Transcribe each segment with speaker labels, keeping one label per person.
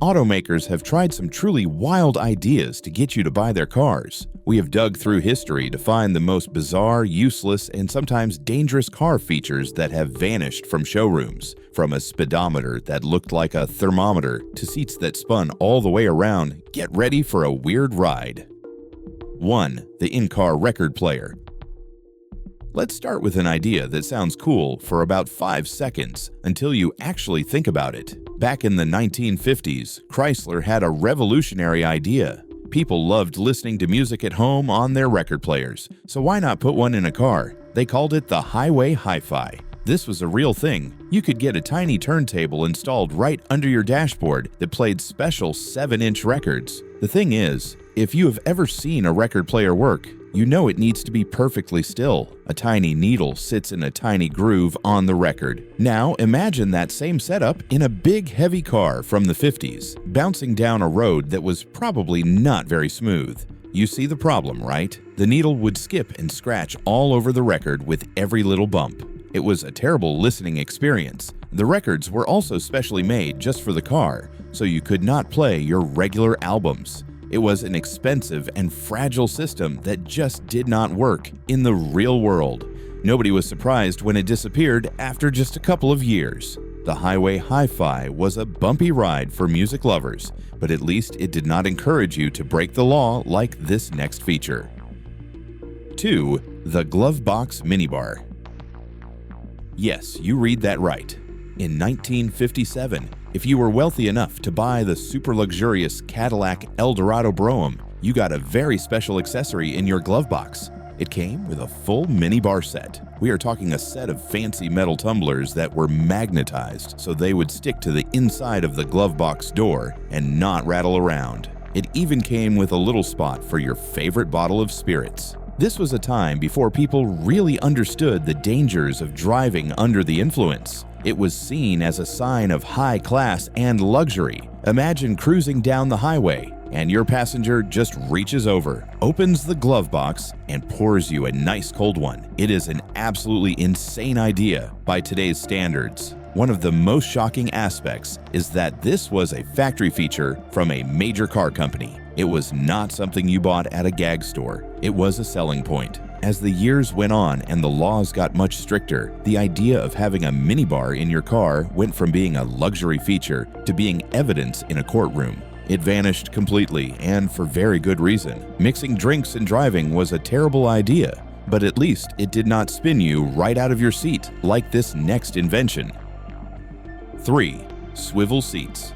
Speaker 1: Automakers have tried some truly wild ideas to get you to buy their cars. We have dug through history to find the most bizarre, useless, and sometimes dangerous car features that have vanished from showrooms. From a speedometer that looked like a thermometer to seats that spun all the way around, get ready for a weird ride. 1. The in-car record player. Let's start with an idea that sounds cool for about 5 seconds until you actually think about it. Back in the 1950s, Chrysler had a revolutionary idea. People loved listening to music at home on their record players, so why not put one in a car? They called it the Highway Hi-Fi. This was a real thing. You could get a tiny turntable installed right under your dashboard that played special 7-inch records. The thing is, if you have ever seen a record player work, you know it needs to be perfectly still. A tiny needle sits in a tiny groove on the record. Now imagine that same setup in a big heavy car from the 50s, bouncing down a road that was probably not very smooth. You see the problem, right? The needle would skip and scratch all over the record with every little bump. It was a terrible listening experience. The records were also specially made just for the car, so you could not play your regular albums. It was an expensive and fragile system that just did not work in the real world. Nobody was surprised when it disappeared after just a couple of years. The Highway Hi-Fi was a bumpy ride for music lovers, but at least it did not encourage you to break the law like this next feature. 2. The Glove Box Minibar. Yes, you read that right. In 1957, if you were wealthy enough to buy the super luxurious Cadillac Eldorado Brougham, you got a very special accessory in your glove box. It came with a full minibar set. We are talking a set of fancy metal tumblers that were magnetized so they would stick to the inside of the glove box door and not rattle around. It even came with a little spot for your favorite bottle of spirits. This was a time before people really understood the dangers of driving under the influence. It was seen as a sign of high class and luxury. Imagine cruising down the highway and your passenger just reaches over, opens the glove box, and pours you a nice cold one. It is an absolutely insane idea by today's standards. One of the most shocking aspects is that this was a factory feature from a major car company. It was not something you bought at a gag store. It was a selling point. As the years went on and the laws got much stricter, the idea of having a minibar in your car went from being a luxury feature to being evidence in a courtroom. It vanished completely, and for very good reason. Mixing drinks and driving was a terrible idea, but at least it did not spin you right out of your seat like this next invention. 3. Swivel seats.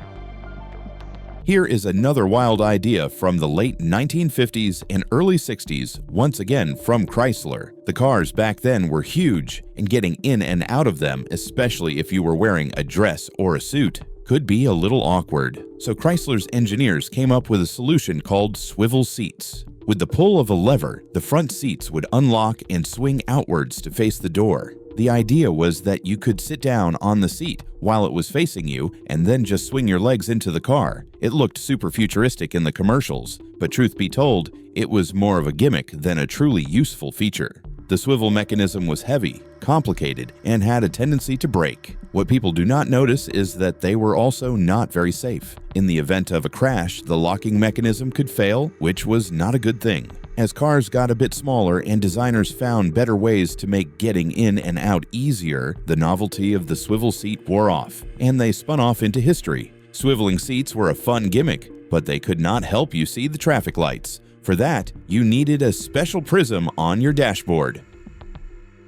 Speaker 1: Here is another wild idea from the late 1950s and early 60s, once again from Chrysler. The cars back then were huge, and getting in and out of them, especially if you were wearing a dress or a suit, could be a little awkward. So Chrysler's engineers came up with a solution called swivel seats. With the pull of a lever, the front seats would unlock and swing outwards to face the door. The idea was that you could sit down on the seat while it was facing you and then just swing your legs into the car. It looked super futuristic in the commercials, but truth be told, it was more of a gimmick than a truly useful feature. The swivel mechanism was heavy, complicated, and had a tendency to break. What people do not notice is that they were also not very safe. In the event of a crash, the locking mechanism could fail, which was not a good thing. As cars got a bit smaller and designers found better ways to make getting in and out easier, the novelty of the swivel seat wore off, and they spun off into history. Swiveling seats were a fun gimmick, but they could not help you see the traffic lights. For that, you needed a special prism on your dashboard.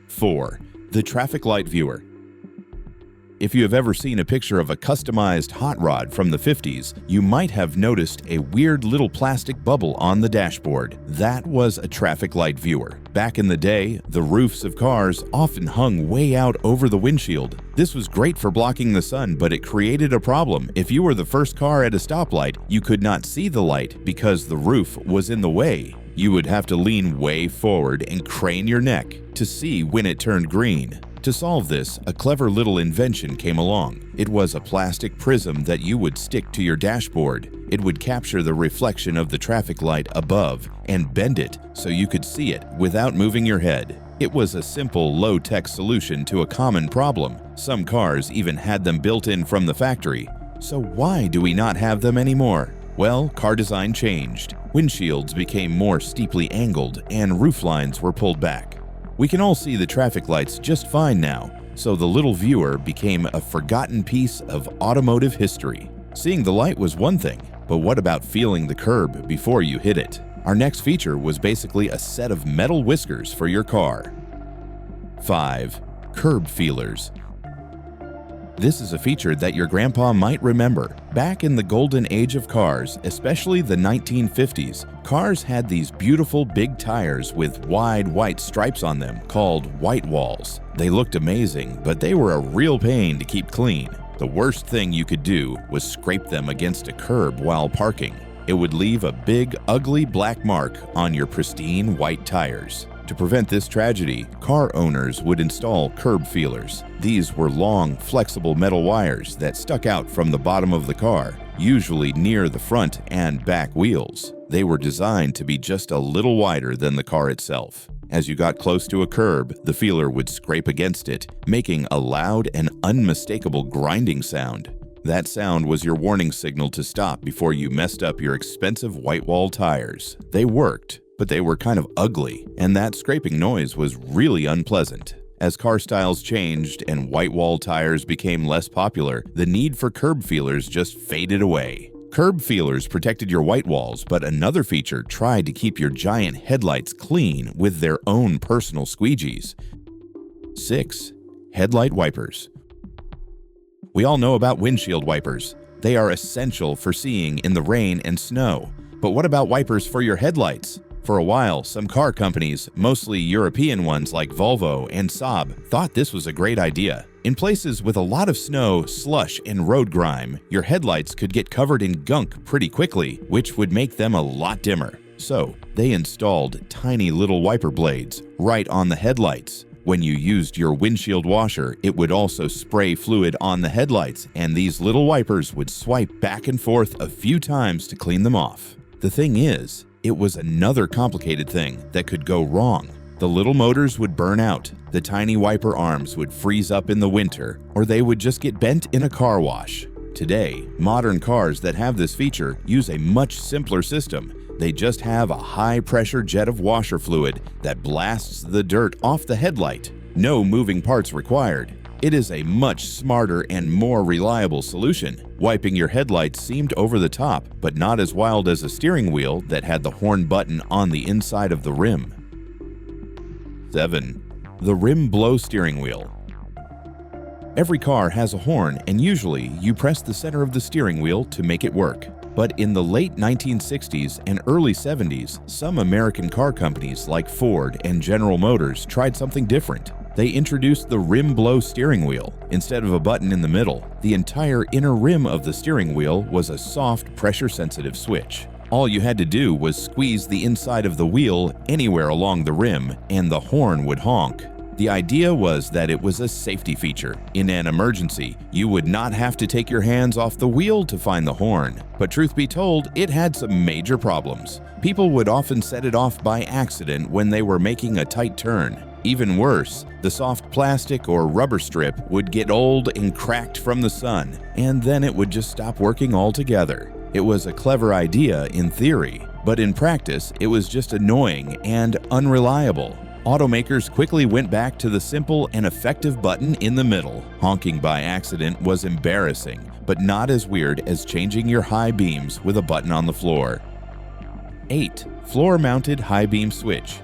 Speaker 1: 4. The traffic light viewer. If you have ever seen a picture of a customized hot rod from the 50s, you might have noticed a weird little plastic bubble on the dashboard. That was a traffic light viewer. Back in the day, the roofs of cars often hung way out over the windshield. This was great for blocking the sun, but it created a problem. If you were the first car at a stoplight, you could not see the light because the roof was in the way. You would have to lean way forward and crane your neck to see when it turned green. To solve this, a clever little invention came along. It was a plastic prism that you would stick to your dashboard. It would capture the reflection of the traffic light above and bend it so you could see it without moving your head. It was a simple, low-tech solution to a common problem. Some cars even had them built in from the factory. So why do we not have them anymore? Well, car design changed. Windshields became more steeply angled and roof lines were pulled back. We can all see the traffic lights just fine now, so the little viewer became a forgotten piece of automotive history. Seeing the light was one thing, but what about feeling the curb before you hit it? Our next feature was basically a set of metal whiskers for your car. 5. Curb feelers. This is a feature that your grandpa might remember. Back in the golden age of cars, especially the 1950s, cars had these beautiful big tires with wide white stripes on them called white walls. They looked amazing, but they were a real pain to keep clean. The worst thing you could do was scrape them against a curb while parking. It would leave a big, ugly black mark on your pristine white tires. To prevent this tragedy, car owners would install curb feelers. These were long, flexible metal wires that stuck out from the bottom of the car, usually near the front and back wheels. They were designed to be just a little wider than the car itself. As you got close to a curb, the feeler would scrape against it, making a loud and unmistakable grinding sound. That sound was your warning signal to stop before you messed up your expensive white wall tires. They worked, but they were kind of ugly, and that scraping noise was really unpleasant. As car styles changed and white wall tires became less popular, the need for curb feelers just faded away. Curb feelers protected your white walls, but another feature tried to keep your giant headlights clean with their own personal squeegees. 6. Headlight wipers. We all know about windshield wipers. They are essential for seeing in the rain and snow. But what about wipers for your headlights? For a while, some car companies, mostly European ones like Volvo and Saab, thought this was a great idea. In places with a lot of snow, slush, and road grime, your headlights could get covered in gunk pretty quickly, which would make them a lot dimmer. So, they installed tiny little wiper blades right on the headlights. When you used your windshield washer, it would also spray fluid on the headlights, and these little wipers would swipe back and forth a few times to clean them off. The thing is, it was another complicated thing that could go wrong. The little motors would burn out, the tiny wiper arms would freeze up in the winter, or they would just get bent in a car wash. Today, modern cars that have this feature use a much simpler system. They just have a high-pressure jet of washer fluid that blasts the dirt off the headlight. No moving parts required. It is a much smarter and more reliable solution. Wiping your headlights seemed over the top, but not as wild as a steering wheel that had the horn button on the inside of the rim. 7. The rim blow steering wheel. Every car has a horn, and usually you press the center of the steering wheel to make it work. But in the late 1960s and early 70s, some American car companies like Ford and General Motors tried something different. They introduced the rim blow steering wheel. Instead of a button in the middle, the entire inner rim of the steering wheel was a soft, pressure-sensitive switch. All you had to do was squeeze the inside of the wheel anywhere along the rim, and the horn would honk. The idea was that it was a safety feature. In an emergency, you would not have to take your hands off the wheel to find the horn. But truth be told, it had some major problems. People would often set it off by accident when they were making a tight turn. Even worse, the soft plastic or rubber strip would get old and cracked from the sun, and then it would just stop working altogether. It was a clever idea in theory, but in practice, it was just annoying and unreliable. Automakers quickly went back to the simple and effective button in the middle. Honking by accident was embarrassing, but not as weird as changing your high beams with a button on the floor. 8. Floor-mounted high beam switch.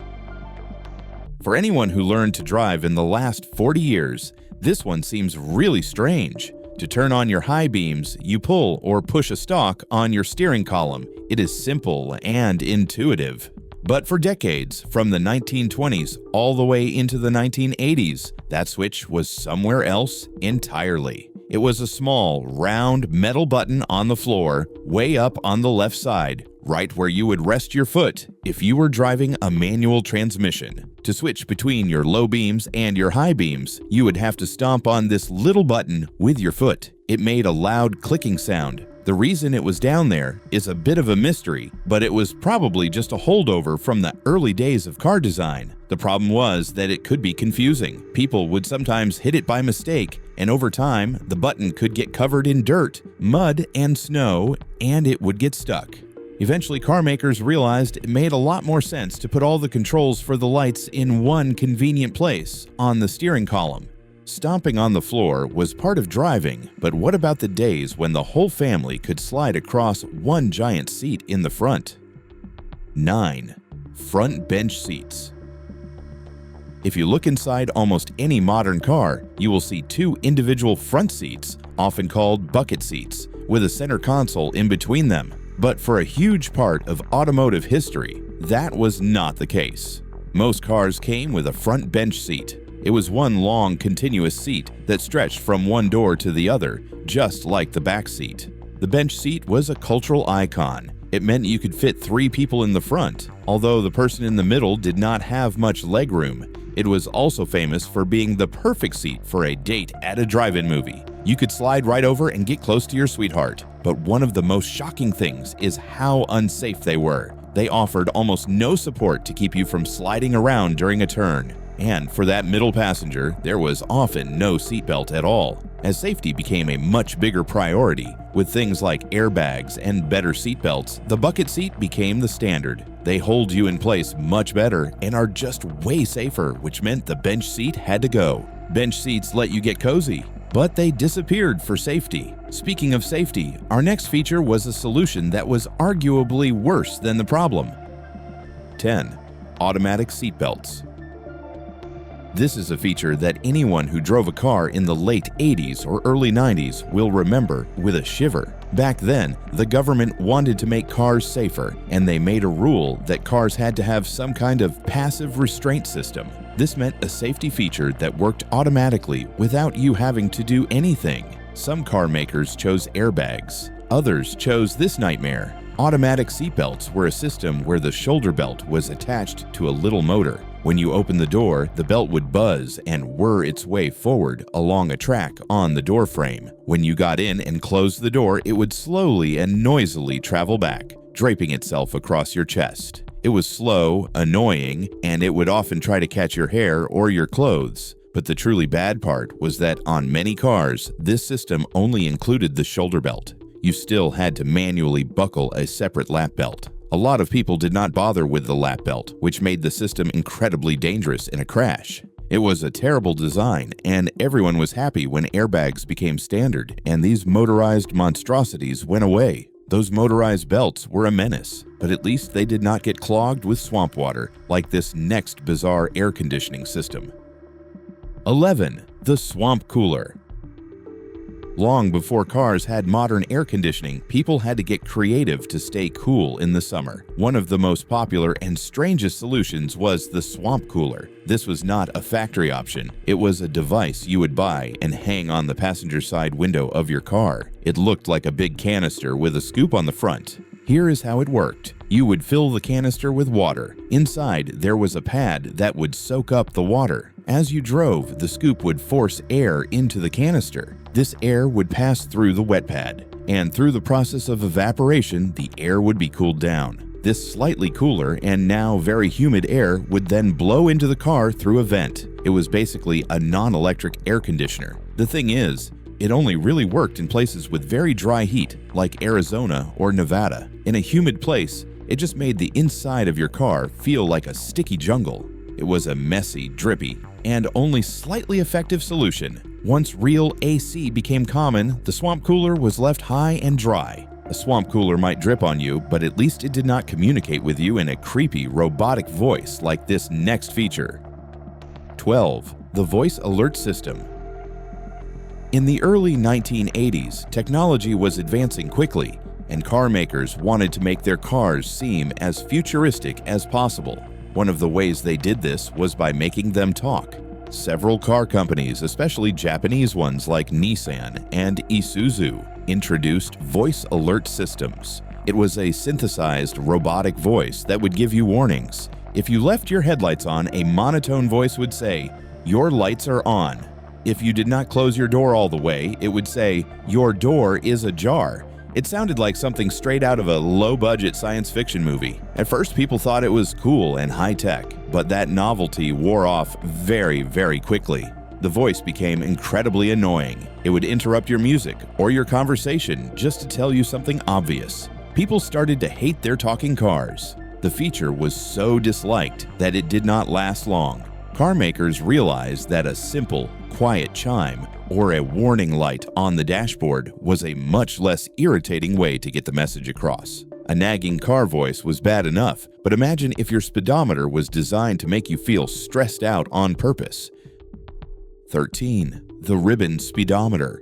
Speaker 1: For anyone who learned to drive in the last 40 years, this one seems really strange. To turn on your high beams, you pull or push a stalk on your steering column. It is simple and intuitive. But for decades, from the 1920s all the way into the 1980s, that switch was somewhere else entirely. It was a small, round metal button on the floor, way up on the left side, right where you would rest your foot if you were driving a manual transmission. To switch between your low beams and your high beams, you would have to stomp on this little button with your foot. It made a loud clicking sound. The reason it was down there is a bit of a mystery, but it was probably just a holdover from the early days of car design. The problem was that it could be confusing. People would sometimes hit it by mistake, and over time, the button could get covered in dirt, mud, and snow, and it would get stuck. Eventually, car makers realized it made a lot more sense to put all the controls for the lights in one convenient place, on the steering column. Stomping on the floor was part of driving, but what about the days when the whole family could slide across one giant seat in the front? 9. Front bench seats. If you look inside almost any modern car, you will see two individual front seats, often called bucket seats, with a center console in between them. But for a huge part of automotive history, that was not the case. Most cars came with a front bench seat. It was one long, continuous seat that stretched from one door to the other, just like the back seat. The bench seat was a cultural icon. It meant you could fit 3 people in the front, although the person in the middle did not have much legroom. It was also famous for being the perfect seat for a date at a drive-in movie. You could slide right over and get close to your sweetheart. But one of the most shocking things is how unsafe they were. They offered almost no support to keep you from sliding around during a turn. And for that middle passenger, there was often no seatbelt at all, as safety became a much bigger priority. With things like airbags and better seatbelts, the bucket seat became the standard. They hold you in place much better and are just way safer, which meant the bench seat had to go. Bench seats let you get cozy, but they disappeared for safety. Speaking of safety, our next feature was a solution that was arguably worse than the problem. 10. Automatic seatbelts. This is a feature that anyone who drove a car in the late 80s or early 90s will remember with a shiver. Back then, the government wanted to make cars safer, and they made a rule that cars had to have some kind of passive restraint system. This meant a safety feature that worked automatically without you having to do anything. Some car makers chose airbags. Others chose this nightmare. Automatic seatbelts were a system where the shoulder belt was attached to a little motor. When you opened the door, the belt would buzz and whir its way forward along a track on the door frame. When you got in and closed the door, it would slowly and noisily travel back, draping itself across your chest. It was slow, annoying, and it would often try to catch your hair or your clothes. But the truly bad part was that on many cars, this system only included the shoulder belt. You still had to manually buckle a separate lap belt. A lot of people did not bother with the lap belt, which made the system incredibly dangerous in a crash. It was a terrible design, and everyone was happy when airbags became standard and these motorized monstrosities went away. Those motorized belts were a menace, but at least they did not get clogged with swamp water like this next bizarre air conditioning system. 11. The swamp cooler. Long before cars had modern air conditioning, people had to get creative to stay cool in the summer. One of the most popular and strangest solutions was the swamp cooler. This was not a factory option. It was a device you would buy and hang on the passenger side window of your car. It looked like a big canister with a scoop on the front. Here is how it worked. You would fill the canister with water. Inside, there was a pad that would soak up the water. As you drove, the scoop would force air into the canister. This air would pass through the wet pad, and through the process of evaporation, the air would be cooled down. This slightly cooler and now very humid air would then blow into the car through a vent. It was basically a non-electric air conditioner. The thing is, it only really worked in places with very dry heat, like Arizona or Nevada. In a humid place, it just made the inside of your car feel like a sticky jungle. It was a messy, drippy, and only slightly effective solution. Once real AC became common, the swamp cooler was left high and dry. A swamp cooler might drip on you, but at least it did not communicate with you in a creepy, robotic voice like this next feature. 12. The voice alert system. In the early 1980s, technology was advancing quickly, and car makers wanted to make their cars seem as futuristic as possible. One of the ways they did this was by making them talk. Several car companies, especially Japanese ones like Nissan and Isuzu, introduced voice alert systems. It was a synthesized robotic voice that would give you warnings. If you left your headlights on, a monotone voice would say, "Your lights are on." If you did not close your door all the way, it would say, "Your door is ajar." It sounded like something straight out of a low-budget science fiction movie. At first, people thought it was cool and high-tech, but that novelty wore off very, very quickly. The voice became incredibly annoying. It would interrupt your music or your conversation just to tell you something obvious. People started to hate their talking cars. The feature was so disliked that it did not last long. Car makers realized that a simple, quiet chime or a warning light on the dashboard was a much less irritating way to get the message across. A nagging car voice was bad enough, but imagine if your speedometer was designed to make you feel stressed out on purpose. 13. The ribbon speedometer.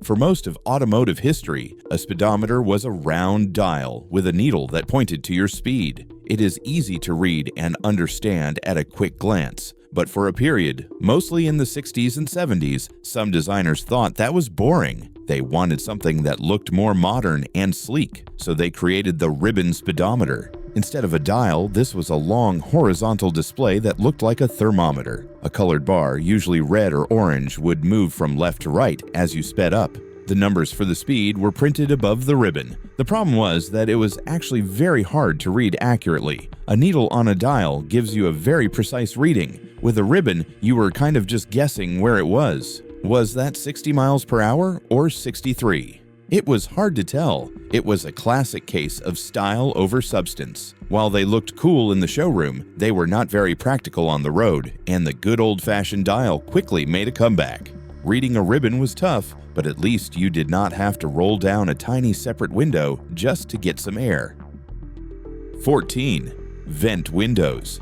Speaker 1: For most of automotive history, a speedometer was a round dial with a needle that pointed to your speed. It is easy to read and understand at a quick glance, but for a period, mostly in the 60s and 70s, some designers thought that was boring. They wanted something that looked more modern and sleek, so they created the ribbon speedometer. Instead of a dial, this was a long horizontal display that looked like a thermometer. A colored bar, usually red or orange, would move from left to right as you sped up. The numbers for the speed were printed above the ribbon. The problem was that it was actually very hard to read accurately. A needle on a dial gives you a very precise reading. With a ribbon, you were kind of just guessing where it was. Was that 60 miles per hour or 63? It was hard to tell. It was a classic case of style over substance. While they looked cool in the showroom, they were not very practical on the road, and the good old-fashioned dial quickly made a comeback. Reading a ribbon was tough, but at least you did not have to roll down a tiny separate window just to get some air. 14. Vent windows.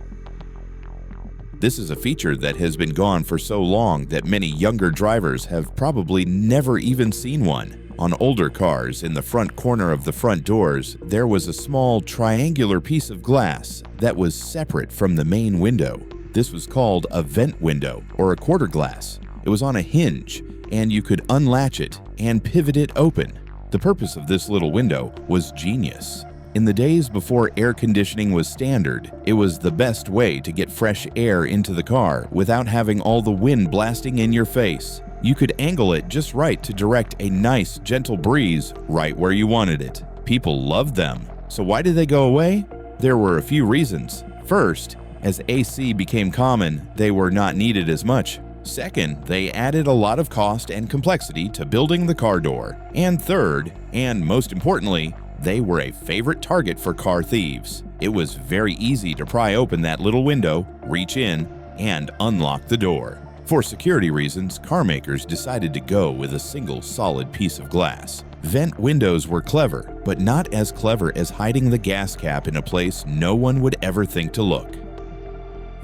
Speaker 1: This is a feature that has been gone for so long that many younger drivers have probably never even seen one. On older cars, in the front corner of the front doors, there was a small triangular piece of glass that was separate from the main window. This was called a vent window or a quarter glass. It was on a hinge, and you could unlatch it and pivot it open. The purpose of this little window was genius. In the days before air conditioning was standard, it was the best way to get fresh air into the car without having all the wind blasting in your face. You could angle it just right to direct a nice, gentle breeze right where you wanted it. People loved them. So why did they go away? There were a few reasons. First, as AC became common, they were not needed as much. Second, they added a lot of cost and complexity to building the car door. And third, and most importantly, they were a favorite target for car thieves. It was very easy to pry open that little window, reach in, and unlock the door. For security reasons, car makers decided to go with a single solid piece of glass. Vent windows were clever, but not as clever as hiding the gas cap in a place no one would ever think to look.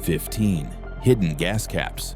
Speaker 1: 15. Hidden gas caps.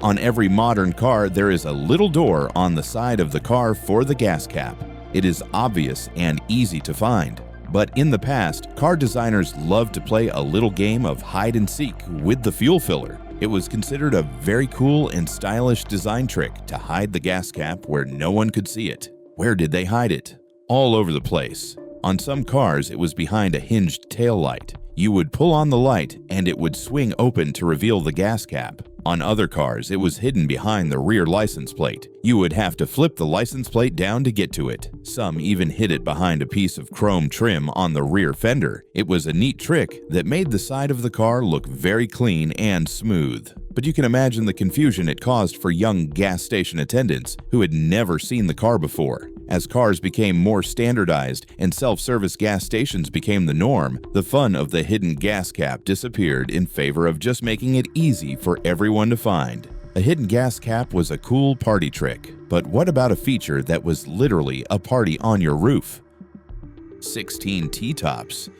Speaker 1: On every modern car, there is a little door on the side of the car for the gas cap. It is obvious and easy to find. But in the past, car designers loved to play a little game of hide and seek with the fuel filler. It was considered a very cool and stylish design trick to hide the gas cap where no one could see it. Where did they hide it? All over the place. On some cars, it was behind a hinged taillight. You would pull on the light and it would swing open to reveal the gas cap. On other cars, it was hidden behind the rear license plate. You would have to flip the license plate down to get to it. Some even hid it behind a piece of chrome trim on the rear fender. It was a neat trick that made the side of the car look very clean and smooth. But you can imagine the confusion it caused for young gas station attendants who had never seen the car before. As cars became more standardized and self-service gas stations became the norm, the fun of the hidden gas cap disappeared in favor of just making it easy for everyone to find. A hidden gas cap was a cool party trick, but what about a feature that was literally a party on your roof? 16 T-tops.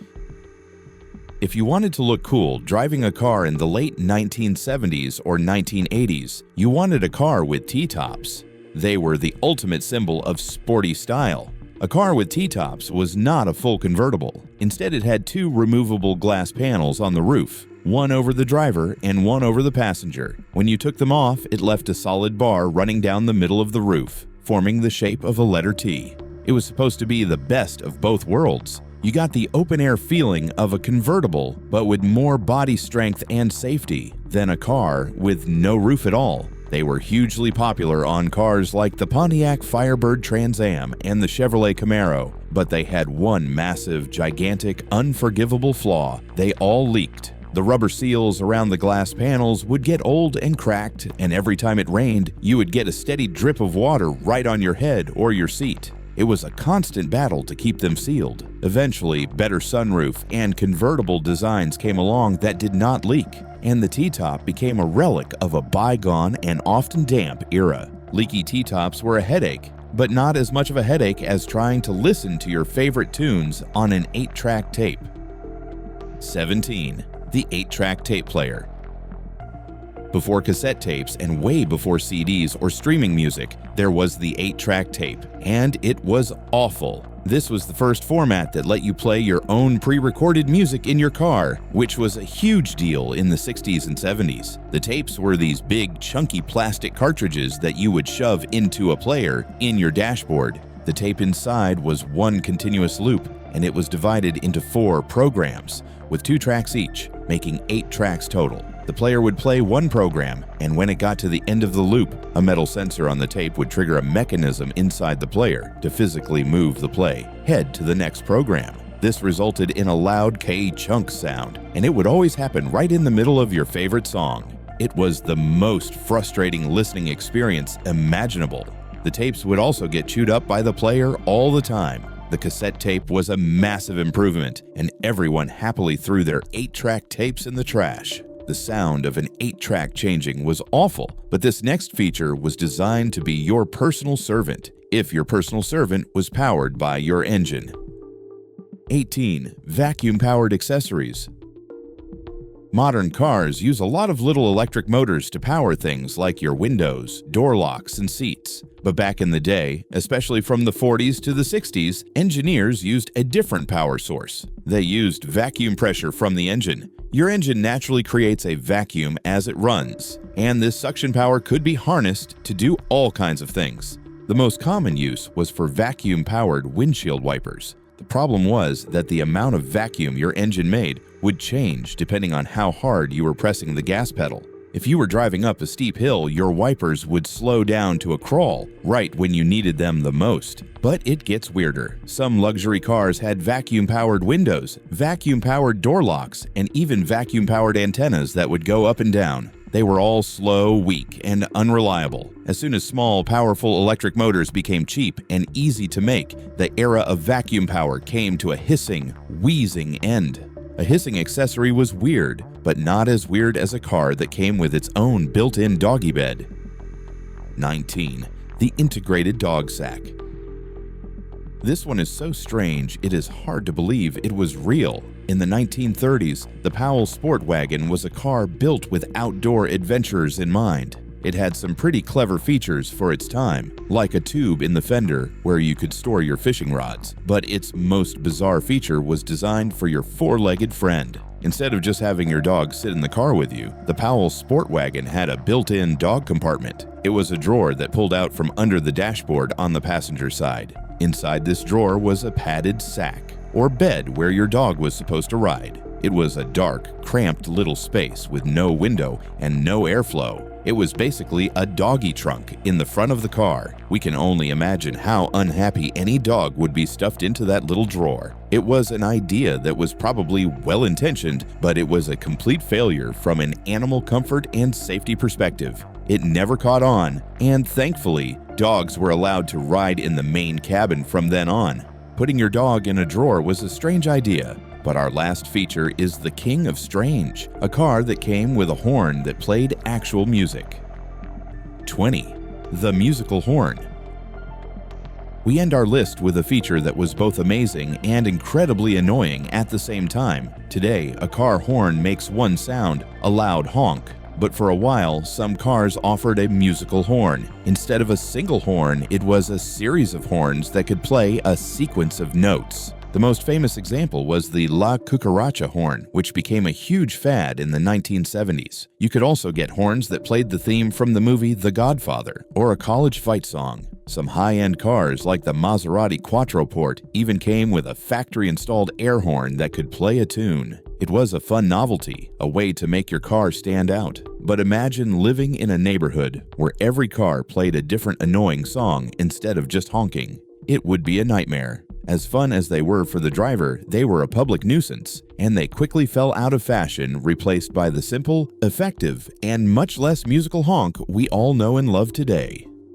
Speaker 1: If you wanted to look cool driving a car in the late 1970s or 1980s, you wanted a car with T-tops. They were the ultimate symbol of sporty style. A car with T-tops was not a full convertible. Instead, it had two removable glass panels on the roof, one over the driver and one over the passenger. When you took them off, it left a solid bar running down the middle of the roof, forming the shape of a letter T. It was supposed to be the best of both worlds. You got the open-air feeling of a convertible, but with more body strength and safety than a car with no roof at all. They were hugely popular on cars like the Pontiac Firebird Trans Am and the Chevrolet Camaro, but they had one massive, gigantic, unforgivable flaw: they all leaked. The rubber seals around the glass panels would get old and cracked, and every time it rained, you would get a steady drip of water right on your head or your seat. It was a constant battle to keep them sealed. Eventually, better sunroof and convertible designs came along that did not leak, and the T-top became a relic of a bygone and often damp era. Leaky T-tops were a headache, but not as much of a headache as trying to listen to your favorite tunes on an 8-track tape. 17. The 8-track tape player. Before cassette tapes and way before CDs or streaming music, there was the 8-track tape, and it was awful. This was the first format that let you play your own pre-recorded music in your car, which was a huge deal in the 60s and 70s. The tapes were these big, chunky plastic cartridges that you would shove into a player in your dashboard. The tape inside was one continuous loop, and it was divided into 4 programs, with 2 tracks each, making 8 tracks total. The player would play one program, and when it got to the end of the loop, a metal sensor on the tape would trigger a mechanism inside the player to physically move the play head to the next program. This resulted in a loud K-chunk sound, and it would always happen right in the middle of your favorite song. It was the most frustrating listening experience imaginable. The tapes would also get chewed up by the player all the time. The cassette tape was a massive improvement, and everyone happily threw their 8-track tapes in the trash. The sound of an 8-track changing was awful, but this next feature was designed to be your personal servant, if your personal servant was powered by your engine. 18. Vacuum-powered accessories. Modern cars use a lot of little electric motors to power things like your windows, door locks, and seats. But back in the day, especially from the 40s to the 60s, engineers used a different power source. They used vacuum pressure from the engine. Your engine naturally creates a vacuum as it runs, and this suction power could be harnessed to do all kinds of things. The most common use was for vacuum-powered windshield wipers. The problem was that the amount of vacuum your engine made would change depending on how hard you were pressing the gas pedal. If you were driving up a steep hill, your wipers would slow down to a crawl right when you needed them the most. But it gets weirder. Some luxury cars had vacuum-powered windows, vacuum-powered door locks, and even vacuum-powered antennas that would go up and down. They were all slow, weak, and unreliable. As soon as small, powerful electric motors became cheap and easy to make, the era of vacuum power came to a hissing, wheezing end. A hissing accessory was weird, but not as weird as a car that came with its own built-in doggy bed. 19. The integrated dog sack. This one is so strange, it is hard to believe it was real. In the 1930s, the Powell Sport Wagon was a car built with outdoor adventurers in mind. It had some pretty clever features for its time, like a tube in the fender where you could store your fishing rods. But its most bizarre feature was designed for your 4-legged friend. Instead of just having your dog sit in the car with you, the Powell Sport Wagon had a built-in dog compartment. It was a drawer that pulled out from under the dashboard on the passenger side. Inside this drawer was a padded sack, or bed where your dog was supposed to ride. It was a dark, cramped little space with no window and no airflow. It was basically a doggy trunk in the front of the car. We can only imagine how unhappy any dog would be stuffed into that little drawer. It was an idea that was probably well-intentioned, but it was a complete failure from an animal comfort and safety perspective. It never caught on, and thankfully, dogs were allowed to ride in the main cabin from then on. Putting your dog in a drawer was a strange idea. But our last feature is the King of Strange, a car that came with a horn that played actual music. 20. The musical horn. We end our list with a feature that was both amazing and incredibly annoying at the same time. Today, a car horn makes one sound, a loud honk. But for a while, some cars offered a musical horn. Instead of a single horn, it was a series of horns that could play a sequence of notes. The most famous example was the La Cucaracha horn, which became a huge fad in the 1970s. You could also get horns that played the theme from the movie The Godfather, or a college fight song. Some high-end cars like the Maserati Quattroporte even came with a factory-installed air horn that could play a tune. It was a fun novelty, a way to make your car stand out. But imagine living in a neighborhood where every car played a different annoying song instead of just honking. It would be a nightmare. As fun as they were for the driver, they were a public nuisance, and they quickly fell out of fashion, replaced by the simple, effective, and much less musical honk we all know and love today.